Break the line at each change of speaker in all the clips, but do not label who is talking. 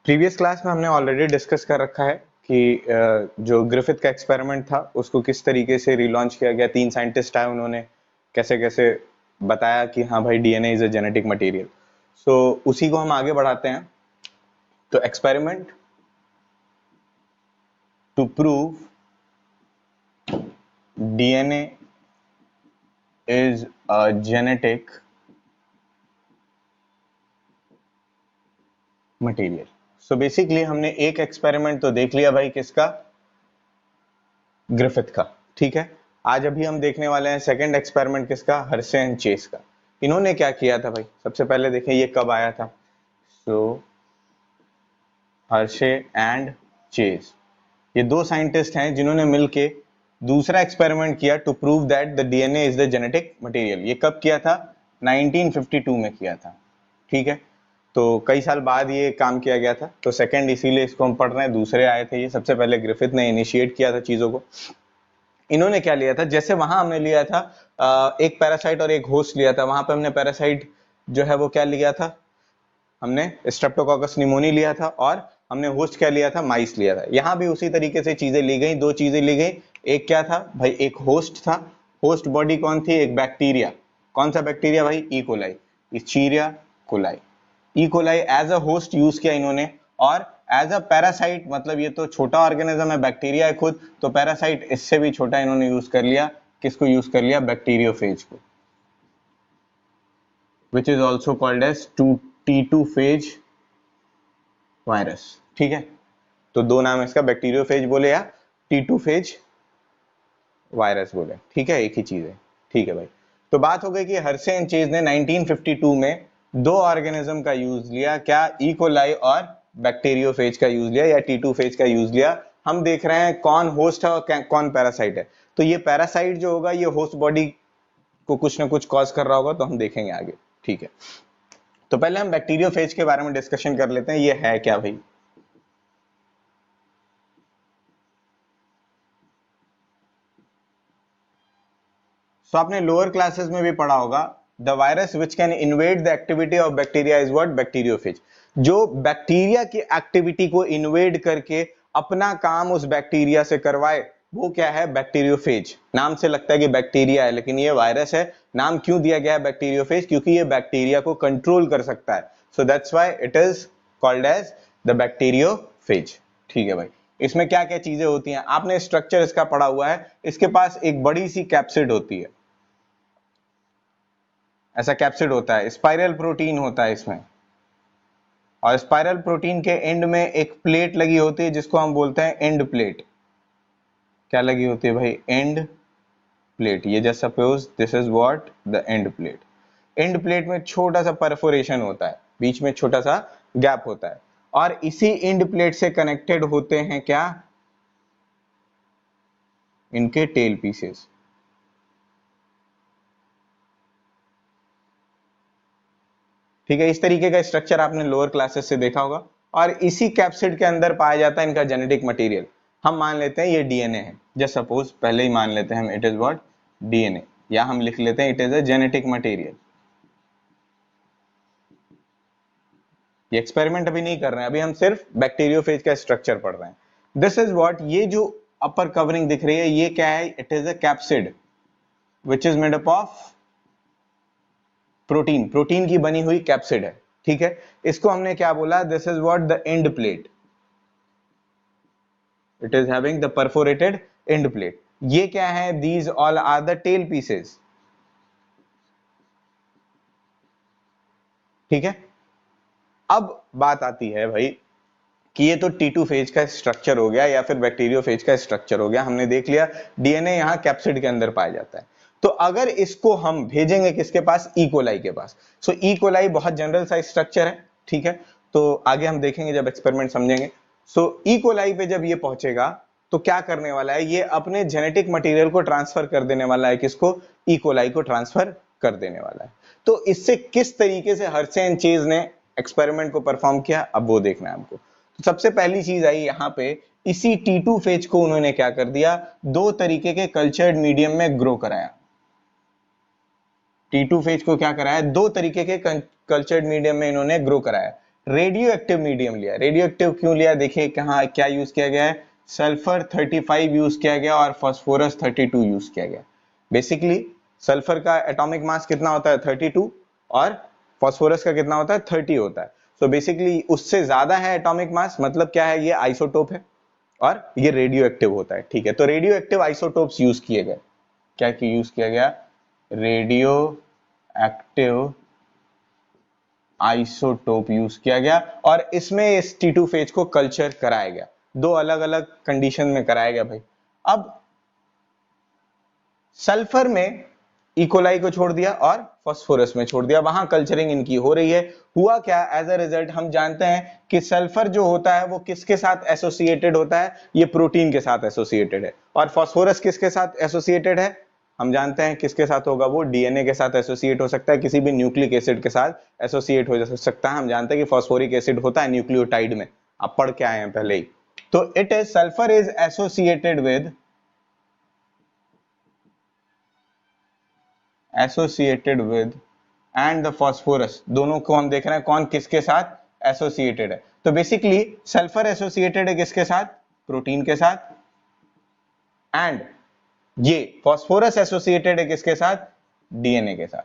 Previous class में हमने already discuss कर रखा है कि जो ग्रिफिथ का एक्सपेरिमेंट था उसको किस तरीके से रिलॉन्च किया गया। 3 साइंटिस्ट आए, उन्होंने कैसे कैसे बताया कि हाँ भाई DNA is a genetic material. So उसी को हम आगे बढ़ाते हैं। तो experiment to prove DNA is a genetic material. So basically हमने एक एक्सपेरिमेंट तो देख लिया भाई, किसका? ग्रिफिथ का। ठीक है, आज अभी हम देखने वाले हैं सेकंड एक्सपेरिमेंट, किसका? हर्शे एंड चेस का। इन्होंने क्या किया था भाई, सबसे पहले देखें ये कब आया था। सो हर्शे एंड चेस, ये दो साइंटिस्ट हैं जिन्होंने मिलके दूसरा एक्सपेरिमेंट किया to prove that the DNA is the genetic material. ये कब किया था? 1952 में किया था। ठीक है, तो कई साल बाद ये काम किया गया था, तो सेकंड इसीलिए इसको हम पढ़ रहे हैं। दूसरे आए थे ये, सबसे पहले ग्रिफिथ ने इनिशिएट किया था चीजों को। इन्होंने क्या लिया था, जैसे वहां हमने लिया था एक पैरासाइट और एक होस्ट लिया था। वहां पे हमने पैरासाइट जो है वो क्या लिया था, हमने स्ट्रेप्टोकोकस निमोनी लिया था, और हमने होस्ट क्या लिया था? माइस लिया था। यहाँ भी उसी तरीके से चीजें ली गई, दो चीजें ली गई। एक क्या था भाई, एक होस्ट था। होस्ट बॉडी कौन थी? एक बैक्टीरिया। कौन सा बैक्टीरिया भाई? E coli, Escherichia coli. E coli as a host use किया इन्होंने, और एज अ पैरासाइट, मतलब ये तो छोटा ऑर्गेनिज्म है, बैक्टीरिया है खुद, तो पैरासाइट इससे भी छोटा इन्होंने यूज कर लिया। किसको यूज कर लिया? बैक्टीरियोफेज को, which is also called as T2 phage virus. ठीक है, तो दो नाम है इसका, बैक्टीरियोफेज बोले या T2 फेज वायरस बोले। ठीक है, एक ही चीज है। ठीक है भाई, तो बात हो गई कि हर्शे एंड चेज ने 1952 में दो ऑर्गेनिज्म का यूज लिया। क्या? ई कोलाई और बैक्टीरियोफेज का यूज लिया, या T2 फेज का यूज लिया। हम देख रहे हैं कौन होस्ट है और कौन पैरासाइट है। तो ये पैरासाइट जो होगा ये होस्ट बॉडी को कुछ ना कुछ कॉज कर रहा होगा, तो हम देखेंगे आगे। ठीक है, तो पहले हम बैक्टीरियोफेज के बारे में डिस्कशन कर लेते हैं। ये है क्या भाई? सो आपने लोअर क्लासेस में भी पढ़ा होगा, the virus which can invade the activity of bacteria is what? Bacteriophage. जो बैक्टीरिया की एक्टिविटी को इन्वेड करके अपना काम उस बैक्टीरिया से करवाए, वो क्या है? बैक्टीरियोफेज। नाम से लगता है कि बैक्टीरिया है, लेकिन ये वायरस है। नाम क्यों दिया गया है बैक्टीरियोफेज? क्योंकि ये बैक्टीरिया को कंट्रोल कर सकता है। So that's why it is called as the bacteriophage. ठीक है भाई, इसमें क्या क्या चीजें होती हैं आपने स्ट्रक्चर इसका पढ़ा हुआ है। इसके पास एक बड़ी सी कैप्सिड होती है, ऐसा कैप्सिड होता है, स्पाइरल प्रोटीन होता है इसमें, और स्पाइरल प्रोटीन के एंड में एक प्लेट लगी होती है जिसको हम बोलते हैं एंड प्लेट। क्या लगी होती है भाई? End plate. ये just suppose this is what? The end plate. End plate में छोटा सा परफोरेशन होता है, बीच में छोटा सा गैप होता है, और इसी एंड प्लेट से कनेक्टेड होते हैं क्या? इनके टेल पीसेस। ठीक है, इस तरीके का स्ट्रक्चर आपने लोअर क्लासेस से देखा होगा, और इसी कैप्सिड के अंदर पाया जाता है इनका जेनेटिक मटेरियल। हम मान लेते हैं ये डीएनए है, जस्ट सपोज पहले ही मान लेते हैं हम इट इज व्हाट? डीएनए, या हम लिख लेते हैं it is a genetic material. ये एक्सपेरिमेंट अभी नहीं कर रहे हैं, अभी हम सिर्फ बैक्टीरियोफेज का स्ट्रक्चर पढ़ रहे हैं। दिस इज व्हाट, ये जो अपर कवरिंग दिख रही है ये क्या है? It is a capsid which is made up of protein. Protein की बनी हुई कैप्सिड है। ठीक है, इसको हमने क्या बोला? This is what? The end plate. It is having the perforated end plate. ये क्या है? These all are the tail pieces. ठीक है, अब बात आती है भाई कि ये तो T2 फेज का स्ट्रक्चर हो गया, या फिर बैक्टीरियोफेज का स्ट्रक्चर हो गया। हमने देख लिया डीएनए यहां कैप्सिड के अंदर पाया जाता है। तो अगर इसको हम भेजेंगे किसके पास? ई कोलाई के पास। सो ई कोलाई बहुत जनरल सा स्ट्रक्चर है। ठीक है, तो आगे हम देखेंगे जब एक्सपेरिमेंट समझेंगे। सो ई कोलाई पे जब ये पहुंचेगा तो क्या करने वाला है? ये अपने जेनेटिक मटेरियल को ट्रांसफर कर देने वाला है। किसको? ई कोलाई को ट्रांसफर कर देने वाला है। तो इससे किस तरीके से हर्शे एंड चेज ने एक्सपेरिमेंट को परफॉर्म किया, अब वो देखना है हमको। तो सबसे पहली चीज आई यहाँ पे, इसी T2 फेज को उन्होंने क्या कर दिया? दो तरीके के कल्चर्ड मीडियम में ग्रो कराया। T2 फेज को क्या कराया? दो तरीके के कल्चर्ड मीडियम में इन्होंने ग्रो कराया। रेडियो एक्टिव मीडियम लिया। रेडियो एक्टिव क्यों लिया, देखिए कहाँ क्या यूज किया गया है, सल्फर 35 यूज किया गया और फास्फोरस 32 यूज किया गया। बेसिकली सल्फर का एटॉमिक मास कितना होता है 32 और फास्फोरस का कितना होता है 30 होता है। सो बेसिकली उससे ज्यादा है एटॉमिक मास, मतलब क्या है, ये आइसोटोप है और ये रेडियो एक्टिव होता है। ठीक है, तो रेडियो एक्टिव आइसोटोप्स यूज किए गए। क्या यूज किया गया, रेडियो एक्टिव आइसोटोप यूज किया गया और इसमें इस T2 फेज को कल्चर कराया गया। दो अलग अलग कंडीशन में कराया गया भाई। अब सल्फर में इकोलाई को छोड़ दिया और फास्फोरस में छोड़ दिया, वहां कल्चरिंग इनकी हो रही है। हुआ क्या, एज अ रिजल्ट हम जानते हैं कि सल्फर जो होता है वो किसके साथ एसोसिएटेड होता है, ये प्रोटीन के साथ एसोसिएटेड है। और फास्फोरस किसके साथ एसोसिएटेड है, हम जानते हैं किसके साथ होगा, वो डीएनए के साथ एसोसिएट हो सकता है, किसी भी न्यूक्लिक एसिड के साथ एसोसिएट हो सकता है। हम जानते हैं कि फास्फोरिक एसिड होता है न्यूक्लियोटाइड में, आप पढ़ के आए हैं पहले ही। तो it is sulphur is associated with and the phosphorus, दोनों को हम देख रहे हैं कौन किसके साथ एसोसिएटेड है। तो बेसिकली सल्फर एसोसिएटेड है किसके साथ, प्रोटीन के साथ, एंड ये फास्फोरस एसोसिएटेड है किसके साथ, डीएनए के साथ।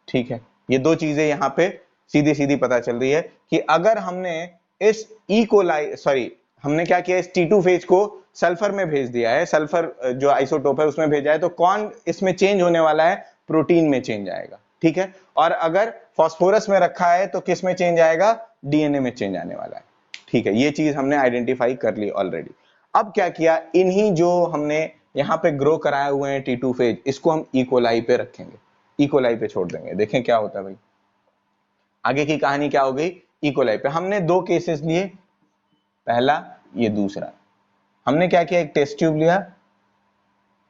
ठीक है, ये दो चीजें यहां पे सीधी सीधी पता चल रही है कि अगर हमने इस इकोलाई हमने क्या किया, इस T2 फेज को सल्फर में भेज दिया है, सल्फर जो आइसोटोप है उसमें भेजा है, तो कौन इसमें चेंज होने वाला है, प्रोटीन में चेंज आएगा। ठीक है, और अगर फास्फोरस में रखा है तो किस में चेंज आएगा, डीएनए में चेंज आने वाला है। ठीक है, ये चीज हमने आइडेंटिफाई कर ली ऑलरेडी। अब क्या किया, इन्हीं जो हमने यहाँ पे ग्रो कराए हुए हैं T2 फेज, इसको हम इकोलाई पे रखेंगे, इकोलाई पे छोड़ देंगे, देखें क्या होता है भाई। आगे की कहानी क्या हो गई, इकोलाई पे हमने दो केसेस लिए, पहला ये दूसरा। हमने क्या किया, एक टेस्ट ट्यूब लिया,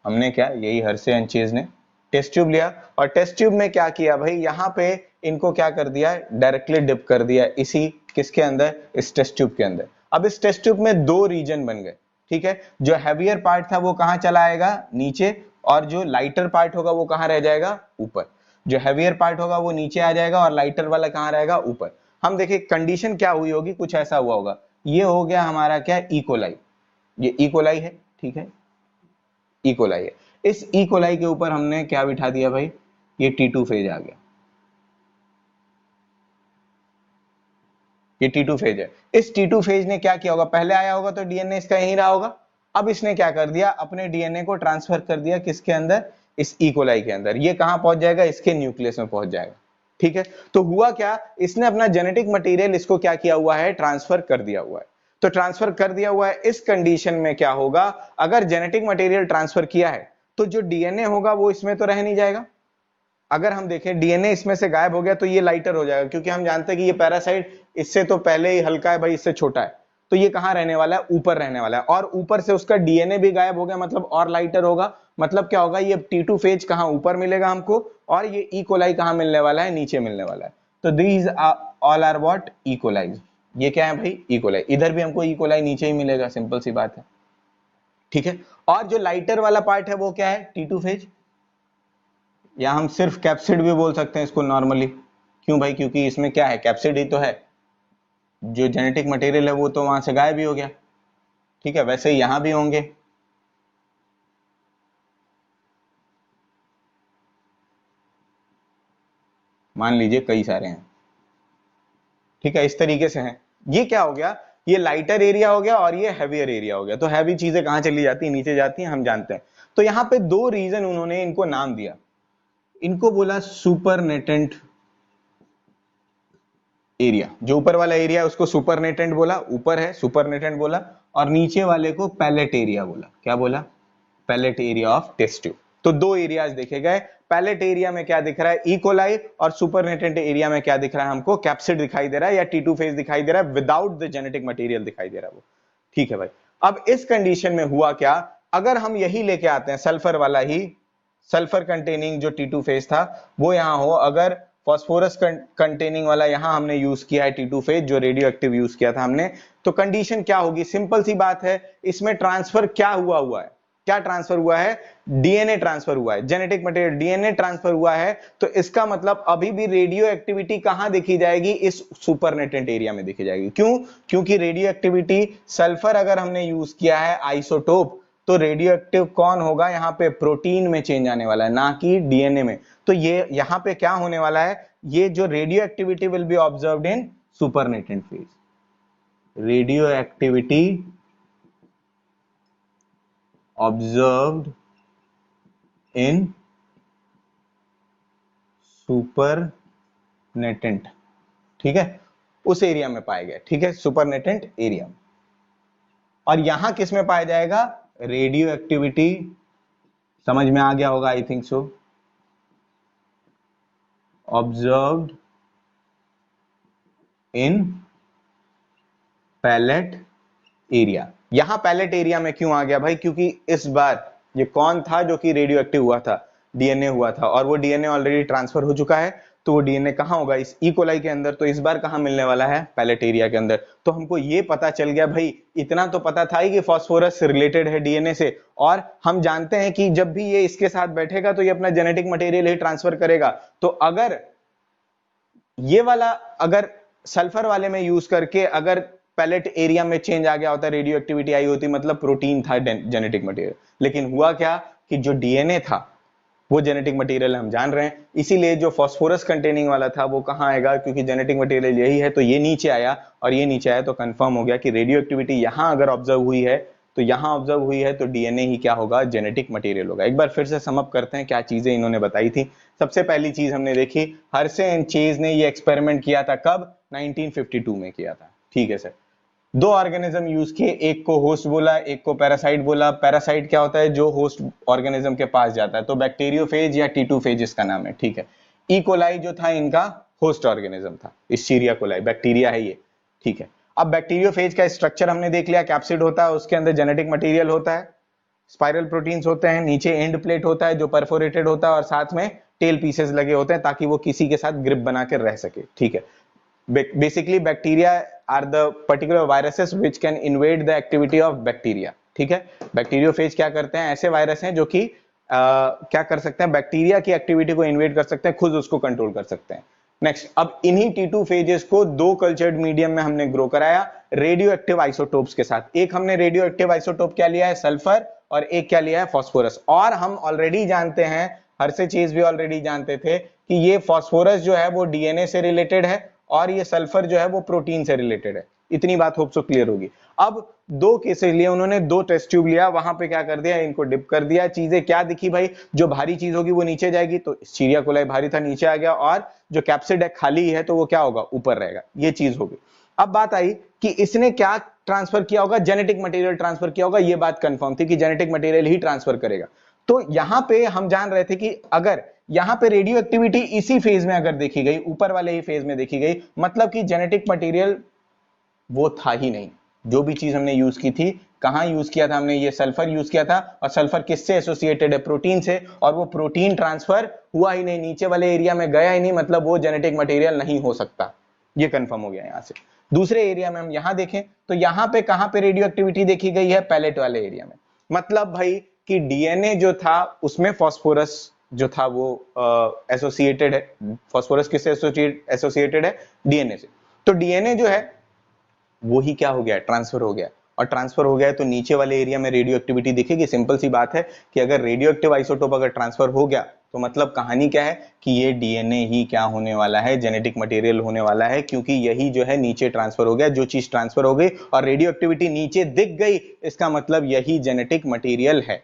हमने क्या, यही हर्षे एंड चेज ने टेस्ट ट्यूब लिया और टेस्ट ट्यूब में क्या किया भाई, यहाँ पे इनको क्या कर दिया, डायरेक्टली डिप कर दिया इसी किसके अंदर, इस टेस्ट ट्यूब के अंदर। अब इस टेस्ट ट्यूब में दो रीजन बन गए। ठीक है, जो हैवियर पार्ट था वो कहाँ चला आएगा, नीचे, और जो लाइटर पार्ट होगा वो कहाँ रह जाएगा, ऊपर। जो हैवियर पार्ट होगा वो नीचे आ जाएगा और लाइटर वाला कहाँ रहेगा, ऊपर। हम देखिए कंडीशन क्या हुई होगी, कुछ ऐसा हुआ होगा, ये हो गया हमारा क्या, इकोलाई, ये इकोलाई है। ठीक है, इकोलाई है, इस इकोलाई के ऊपर हमने क्या बिठा दिया भाई, ये T2 फेज आ गया, ये T2 फेज है। इस T2 फेज ने क्या किया होगा, पहले आया होगा तो डीएनए इसका यहीं रहा होगा, अब इसने क्या कर दिया, अपने डीएनए को ट्रांसफर कर दिया किसके अंदर, इस इकोलाई के अंदर। ये कहां पहुंच जाएगा, इसके न्यूक्लियस में पहुंच जाएगा। ठीक है, तो हुआ क्या, इसने अपना जेनेटिक मटेरियल इसको क्या किया हुआ है, ट्रांसफर कर दिया हुआ है। तो ट्रांसफर कर दिया हुआ है, इस कंडीशन में क्या होगा, अगर जेनेटिक मटेरियल ट्रांसफर किया है तो जो डीएनए होगा वो इसमें तो रह नहीं जाएगा। अगर हम देखें डीएनए इसमें से गायब हो गया तो ये लाइटर हो जाएगा, क्योंकि हम जानते हैं कि ये पैरासाइट इससे तो पहले ही हल्का है भाई, इससे छोटा है, तो ये कहां रहने वाला है, ऊपर रहने वाला है। और ऊपर से उसका डीएनए भी गायब हो गया, मतलब और लाइटर होगा, मतलब क्या होगा, ये T2 फेज कहां, ऊपर मिलेगा हमको, और ये इकोलाई कहां मिलने वाला है, नीचे मिलने वाला है। तो दीज ऑल आर व्हाट, इकोलाइज। ये क्या है भाई, इकोलाई। इधर भी हमको इकोलाई नीचे ही मिलेगा, सिंपल सी बात है। ठीक है, और जो लाइटर वाला पार्ट है वो क्या है, T2 फेज, या हम सिर्फ कैप्सिड भी बोल सकते हैं इसको नॉर्मली। क्यों भाई, क्योंकि इसमें क्या है, कैप्सिड ही तो है, जो जेनेटिक मटेरियल है वो तो वहां से गायब ही हो गया। ठीक है, वैसे ही यहां भी होंगे। मान लीजिए कई सारे हैं। ठीक है, इस तरीके से हैं। ये क्या हो गया, ये लाइटर एरिया हो गया और ये हैवियर एरिया हो गया। तो हैवी चीजें कहां चली जाती है, नीचे जाती हैं, हम जानते हैं। तो यहाँ पे दो रीजन उन्होंने इनको नाम दिया, इनको बोला सुपरनेटेंट एरिया। जो ऊपर वाला एरिया है उसको सुपरनेटेंट बोला, ऊपर है सुपरनेटेंट बोला, और नीचे वाले को पैलेट एरिया बोला। क्या बोला, pellet area of test tube. तो दो एरियाज देखे गए, पैलेट एरिया में क्या दिख रहा है, इकोलाई, और सुपरनेटेंट एरिया में क्या दिख रहा है हमको, कैप्सिड दिखाई दे रहा है या T2 फेज दिखाई दे रहा है, विदाउट द जेनेटिक मटेरियल दिखाई दे रहा है वो। ठीक है भाई, अब इस कंडीशन में हुआ क्या, अगर हम यही लेके आते हैं सल्फर वाला ही, सल्फर कंटेनिंग जो T2 फेज था वो यहां हो, अगर फॉस्फोरस कंटेनिंग वाला यहां हमने यूज किया है T2 फेज, जो रेडियो एक्टिव यूज किया था हमने, तो कंडीशन क्या होगी, सिंपल सी बात है, इसमें ट्रांसफर क्या हुआ है, क्या ट्रांसफर हुआ है? डीएनए ट्रांसफर हुआ है, जेनेटिक मटेरियल डीएनए ट्रांसफर हुआ है। तो इसका मतलब अभी भी रेडियो एक्टिविटी कहां देखी जाएगी? इस सुपरनेटेंट एरिया में देखी जाएगी। क्यों? क्योंकि रेडियो एक्टिविटी, सल्फर अगर हमने यूज किया है आइसोटोप, तो रेडियो एक्टिव कौन होगा? यहाँ पे प्रोटीन में चेंज आने वाला है, ना कि डीएनए में। तो ये यहाँ पे क्या होने वाला है? ये जो radio activity will be observed in supernatant phase. Radio activity observed in supernatant, ठीक है, उस एरिया में पाया गया, ठीक है, सुपरनेटेंट एरिया में। और यहां किस में पाया जाएगा? रेडियो एक्टिविटी, समझ में आ गया होगा I think so, observed in pellet area. यहां पैलेट एरिया में क्यों आ गया भाई? क्योंकि इस बार ये कौन था जो कि रेडियो एक्टिव हुआ था? डीएनए हुआ था, और वो डीएनए ऑलरेडी ट्रांसफर हो चुका है। तो वो डीएनए कहां होगा? इस ई कोलाई के अंदर। तो इस बार कहां मिलने वाला है? पैलेट एरिया के अंदर। तो हमको ये पता चल गया भाई, इतना तो पता था ही कि फास्फोरस रिलेटेड है डीएनए से, और हम जानते हैं कि जब भी ये इसके साथ बैठेगा तो ये अपना जेनेटिक मटेरियल ही ट्रांसफर करेगा। तो अगर ये वाला, अगर सल्फर वाले में यूज करके अगर पैलेट एरिया में चेंज आ गया होता, रेडियो एक्टिविटी आई होती, मतलब प्रोटीन था जेनेटिक मटेरियल। लेकिन हुआ क्या कि जो डीएनए था वो जेनेटिक मटेरियल हम जान रहे हैं, इसीलिए जो फास्फोरस कंटेनिंग वाला था वो कहां आएगा? क्योंकि जेनेटिक मटेरियल यही है, तो ये नीचे आया, और ये नीचे आया तो कंफर्म हो गया कि रेडियो एक्टिविटी यहां अगर ऑब्जर्व हुई है, तो यहां ऑब्जर्व हुई है तो डीएनए ही क्या होगा? जेनेटिक मटेरियल होगा। एक बार फिर से सम अप करते हैं क्या चीजें इन्होंने बताई थी। सबसे पहली चीज हमने देखी, हर्शे एंड चेज ने ये एक्सपेरिमेंट किया था, कब? 1952 में किया था, ठीक है सर। दो ऑर्गेनिज्म यूज किए, एक को होस्ट बोला, एक को पैरासाइट बोला। पैरासाइट क्या होता है? जो होस्ट ऑर्गेनिज्म के पास जाता है, तो बैक्टीरियोफेज या टीटूफेज इसका नाम है, ठीक है। ई कोलाई जो था इनका होस्ट ऑर्गेनिज्म था, इस्चीरिया कोलाई बैक्टीरिया है ये, ठीक है। अब बैक्टीरियोफेज का स्ट्रक्चर हमने देख लिया, कैप्सिड होता है, उसके अंदर जेनेटिक मटेरियल होता है, स्पाइरल प्रोटीन्स होते हैं, नीचे एंड प्लेट होता है जो परफोरेटेड होता है, और साथ में टेल पीसेस लगे होते हैं ताकि वो किसी के साथ ग्रिप बना कर रह सके, ठीक है। Basically bacteria are the particular viruses which can invade the activity of bacteria, ठीक है। बैक्टीरियोफेज क्या करते हैं? ऐसे वायरस हैं जो कि क्या कर सकते हैं? बैक्टीरिया की एक्टिविटी को इन्वेड कर सकते हैं, खुद उसको कंट्रोल कर सकते हैं। नेक्स्ट, अब इन्हीं T2 फेजेस को दो कल्चर्ड मीडियम में हमने ग्रो कराया रेडियो एक्टिव आइसोटोप्स के साथ। एक हमने रेडियो एक्टिव आइसोटोप क्या लिया है? सल्फर, और एक क्या लिया है? फास्फोरस। और हम ऑलरेडी जानते हैं, हर्शे चेज भी ऑलरेडी जानते थे कि ये फास्फोरस जो है वो डीएनए से रिलेटेड है, और ये सल्फर जो है वो प्रोटीन से रिलेटेड है। इतनी बात होप सो क्लियर होगी। अब दो केसेस लिए उन्होंने, दो टेस्ट ट्यूब लिया, वहां पे क्या कर दिया? इनको डिप कर दिया। चीजें क्या दिखी भाई? जो भारी चीज होगी वो नीचे जाएगी, तो इस्चीरिया कोलाई भारी था, नीचे आ गया, और जो कैप्सिड है खाली है तो वो क्या होगा? ऊपर रहेगा। ये चीज होगी। अब बात आई कि इसने क्या ट्रांसफर किया होगा? जेनेटिक मटेरियल ट्रांसफर किया होगा। ये बात कंफर्म थी कि जेनेटिक मटेरियल ही ट्रांसफर करेगा। तो यहां पे हम जान रहे थे कि अगर यहां पे रेडियो एक्टिविटी इसी फेज में अगर देखी गई, ऊपर वाले ही फेज में देखी गई, मतलब कि जेनेटिक मटेरियल वो था ही नहीं। जो भी चीज हमने यूज की थी, कहां यूज किया था हमने? ये सल्फर यूज किया था, और सल्फर किससे एसोसिएटेड है? प्रोटीन से, और वो प्रोटीन ट्रांसफर हुआ ही नहीं, नीचे वाले एरिया में गया ही नहीं, मतलब वो जेनेटिक मटेरियल नहीं हो सकता। ये कंफर्म हो गया यहां से। दूसरे एरिया में हम यहां देखें तो यहां पे कहां पे रेडियो एक्टिविटी देखी गई है? पैलेट वाले एरिया में। मतलब भाई कि डीएनए जो था उसमें फास्फोरस जो था वो एसोसिएटेड है। फास्फोरस किससे एसोसिएटेड है? डीएनए से। तो डीएनए जो है वो ही क्या हो गया? ट्रांसफर हो गया। और ट्रांसफर हो गया तो नीचे वाले एरिया में रेडियो एक्टिविटी दिखेगी। सिंपल सी बात है कि अगर रेडियो एक्टिव आइसोटोप अगर ट्रांसफर हो गया तो मतलब कहानी क्या है कि ये डीएनए ही क्या होने वाला है? जेनेटिक मटेरियल होने वाला है, क्योंकि यही जो है नीचे ट्रांसफर हो गया। जो चीज ट्रांसफर हो गई और रेडियो एक्टिविटी नीचे दिख गई, इसका मतलब यही जेनेटिक मटेरियल है।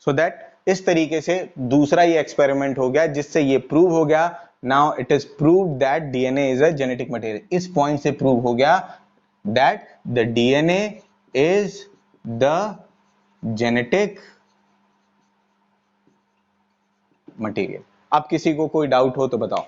सो दैट इस तरीके से दूसरा ये एक्सपेरिमेंट हो गया जिससे ये प्रूव हो गया, now it is proved that DNA is a genetic material. इस पॉइंट से प्रूव हो गया that the DNA is the genetic material. अब किसी को कोई डाउट हो तो बताओ।